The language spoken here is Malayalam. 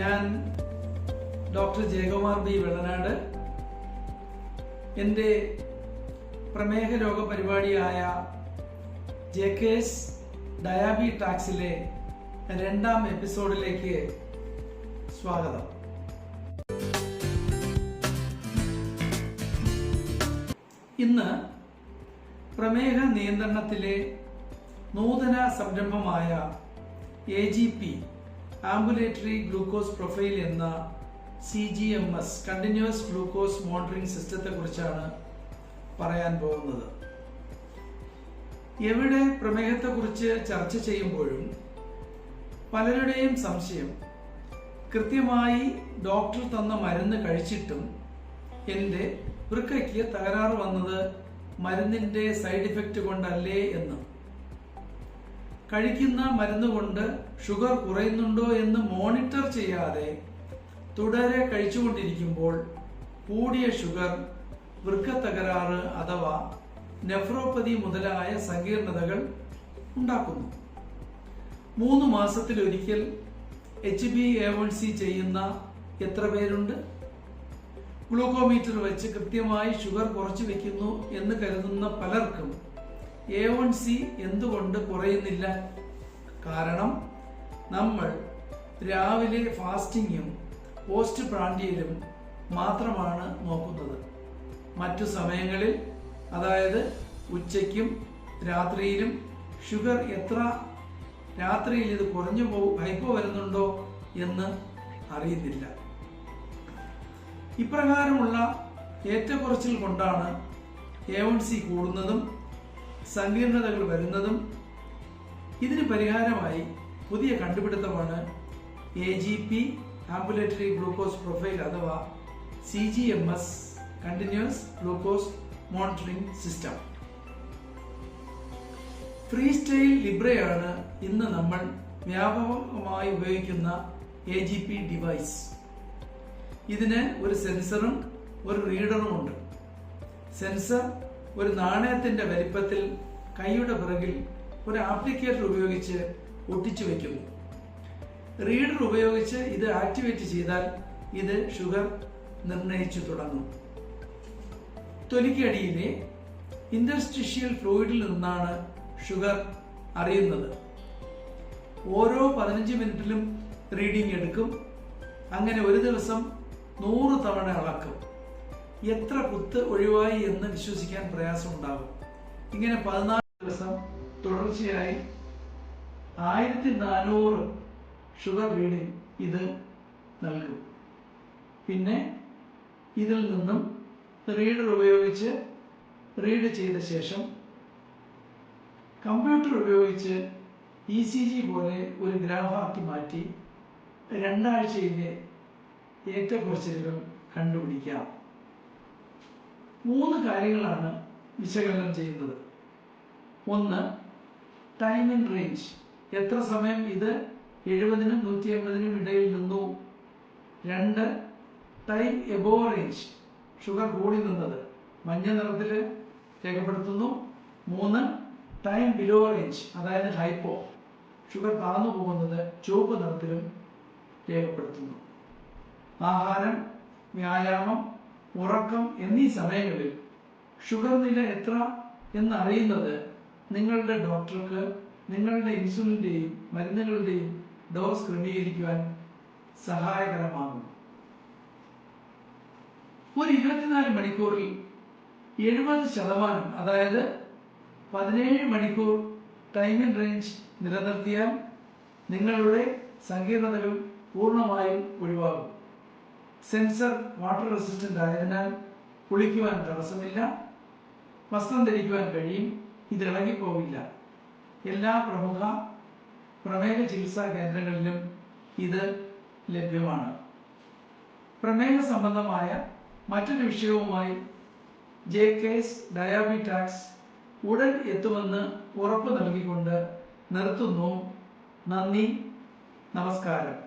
ഞാൻ ഡോക്ടർ ജയകുമാർ ബി വെള്ളനാട്. എൻ്റെ പ്രമേഹ രോഗ പരിപാടിയായ JKS ഡയാബി ടാക്സിലെ 2ാം എപ്പിസോഡിലേക്ക് സ്വാഗതം. ഇന്ന് പ്രമേഹ നിയന്ത്രണത്തിലെ നൂതന സംരംഭമായ AGP ആംബുലേറ്ററി ഗ്ലൂക്കോസ് പ്രൊഫൈൽ എന്ന CGMS കണ്ടിന്യൂസ് ഗ്ലൂക്കോസ് മോണിറ്ററിംഗ് സിസ്റ്റത്തെ കുറിച്ചാണ് പറയാൻ പോകുന്നത്. എവിടെ പ്രമേഹത്തെക്കുറിച്ച് ചർച്ച ചെയ്യുമ്പോഴും പലരുടെയും സംശയം, കൃത്യമായി ഡോക്ടർ തന്ന മരുന്ന് കഴിച്ചിട്ടും എൻ്റെ വൃക്കയ്ക്ക് തകരാറ് വന്നത് മരുന്നിൻ്റെ സൈഡ് ഇഫക്റ്റ് കൊണ്ടല്ലേ എന്ന്. കഴിക്കുന്ന മരുന്ന് കൊണ്ട് ഷുഗർ കുറയുന്നുണ്ടോ എന്ന് മോണിറ്റർ ചെയ്യാതെ തുടരെ കഴിച്ചുകൊണ്ടിരിക്കുമ്പോൾ കൂടിയ ഷുഗർ വൃക്ക തകരാറ് അഥവാ നെഫ്രോപ്പതി മുതലായ സങ്കീർണതകൾ ഉണ്ടാക്കുന്നു. 3 മാസത്തിലൊരിക്കൽ HbA1c ചെയ്യുന്ന എത്ര പേരുണ്ട്? ഗ്ലൂക്കോമീറ്റർ വെച്ച് കൃത്യമായി ഷുഗർ കുറച്ചു വെക്കുന്നു എന്ന് കരുതുന്ന പലർക്കും A1c എന്തുകൊണ്ട് കുറയുന്നില്ല? കാരണം നമ്മൾ രാവിലെ ഫാസ്റ്റിങ്ങും പോസ്റ്റ് പ്രാൻഡിയലും മാത്രമാണ് നോക്കുന്നത്. മറ്റു സമയങ്ങളിൽ, അതായത് ഉച്ചയ്ക്കും രാത്രിയിലും ഷുഗർ എത്ര, രാത്രിയിൽ ഇത് കുറഞ്ഞു ഹൈപ്പോ വരുന്നുണ്ടോ എന്ന് അറിയുന്നില്ല. ഇപ്രകാരമുള്ള ഏറ്റക്കുറച്ചിൽ കൊണ്ടാണ് A1c കൂടുന്നതും സങ്കീർണതകൾ വരുന്നതും. ഇതിന് പരിഹാരമായി പുതിയ കണ്ടുപിടുത്തമാണ് AGP ആംബുലേറ്ററി ഗ്ലൂക്കോസ് പ്രൊഫൈൽ അഥവാ CGMS continuous glucose monitoring system. Free style ലിബ്രയാണ് ഇന്ന് നമ്മൾ വ്യാപകമായി ഉപയോഗിക്കുന്ന AGP ഡിവൈസ്. ഇതിന് ഒരു സെൻസറും ഒരു റീഡറും ഉണ്ട്. സെൻസർ ഒരു നാണയത്തിന്റെ വലിപ്പത്തിൽ കൈയുടെ പിറകിൽ ഒരു ആപ്ലിക്കേറ്റർ ഉപയോഗിച്ച് ഒട്ടിച്ചു വയ്ക്കുന്നു. റീഡർ ഉപയോഗിച്ച് ഇത് ആക്ടിവേറ്റ് ചെയ്താൽ ഇത് ഷുഗർ നിർണയിച്ചു തുടങ്ങും. തൊലിക്കടിയിലെ ഇന്റർസ്റ്റിഷ്യൽ ഫ്ലൂയിഡിൽ നിന്നാണ് ഷുഗർ അറിയുന്നത്. ഓരോ 15 മിനിറ്റിലും റീഡിംഗ് എടുക്കും. അങ്ങനെ ഒരു ദിവസം 100 തവണ അളക്കും. എത്ര കുത്ത് ഒഴിവായി എന്ന് വിശ്വസിക്കാൻ പ്രയാസമുണ്ടാകും. ഇങ്ങനെ 14 ദിവസം തുടർച്ചയായി 1400 ഷുഗർ റീഡിംഗ് ഇത് നൽകും. പിന്നെ ഇതിൽ നിന്നും റീഡർ ഉപയോഗിച്ച് റീഡ് ചെയ്ത ശേഷം കമ്പ്യൂട്ടർ ഉപയോഗിച്ച് ECG പോലെ ഒരു ഗ്രാഫാക്കി മാറ്റി 2 ആഴ്ചയിലെ ഏറ്റക്കുറച്ചിലുകൾ കണ്ടുപിടിക്കാം. 3 കാര്യങ്ങളാണ് വിശകലനം ചെയ്യുന്നത്. 1. ടൈം ഇൻ റേഞ്ച്, എത്ര സമയം ഇത് 70-നും 180-നും ഇടയിൽ നിന്നു. 2. ടൈം എബോ റേഞ്ച്, ഷുഗർ കൂടി നിന്നത് മഞ്ഞ നിറത്തിൽ രേഖപ്പെടുത്തുന്നു. 3. ടൈം ബിലോ റേഞ്ച്, അതായത് ഹൈപ്പോ, ഷുഗർ താഴ്ന്നു പോകുന്നത് ചുവപ്പ് നിറത്തിലും രേഖപ്പെടുത്തുന്നു. ആഹാരം, വ്യായാമം, ഉറക്കം എന്നീ സമയങ്ങളിൽ ഷുഗർ നില എത്ര എന്നറിയുന്നത് നിങ്ങളുടെ ഡോക്ടർക്ക് നിങ്ങളുടെ ഇൻസുലിൻ്റെയും മരുന്നുകളുടെയും ഡോസ് ക്രമീകരിക്കുവാൻ സഹായകരമാകും. ഒരു 24 മണിക്കൂറിൽ 70%, അതായത് 17 മണിക്കൂർ ടൈം ഇൻ റേഞ്ച് നിലനിർത്തിയാൽ നിങ്ങളുടെ സങ്കീർണതകൾ പൂർണ്ണമായും ഒഴിവാകും. സെൻസർ വാട്ടർ റെസിസ്റ്റന്റ് ആയതിനാൽ കുളിക്കുവാൻ തടസ്സമില്ല. വസ്ത്രം ധരിക്കുവാൻ കഴിയും. ഇത് ഇളകിപ്പോവില്ല. എല്ലാ പ്രമുഖ പ്രമേഹ ചികിത്സാ കേന്ദ്രങ്ങളിലും ഇത് ലഭ്യമാണ്. പ്രമേഹ സംബന്ധമായ മറ്റൊരു വിഷയവുമായി JKS ഡയാബി ടാക്സ് ഉടൻ എത്തുമെന്ന് ഉറപ്പ് നൽകിക്കൊണ്ട് നിർത്തുന്നു. നന്ദി, നമസ്കാരം.